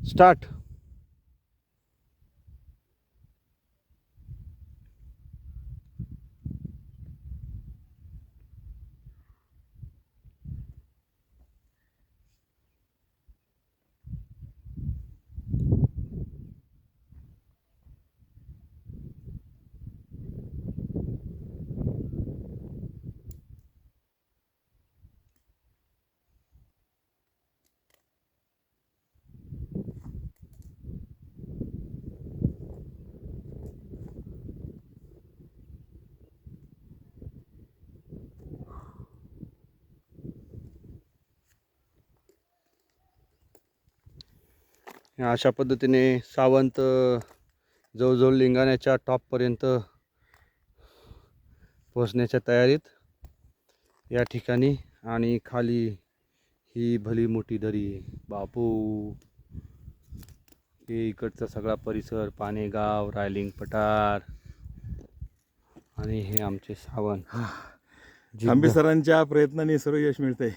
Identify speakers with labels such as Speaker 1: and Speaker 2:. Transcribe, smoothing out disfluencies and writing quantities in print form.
Speaker 1: Start. अशा पद्धतीने सावंत जवळजवळ लिंगाण्याच्या टॉपपर्यंत पोहोचण्याच्या तयारीत या ठिकाणी. आणि खाली ही भली मोठी दरी बापू. हे इकडचा सगळा परिसर, पानेगाव, रायलिंग पठार आणि हे आमचे सावंत.
Speaker 2: आंबे सरांच्या प्रयत्नाने सर्व यश मिळतंय.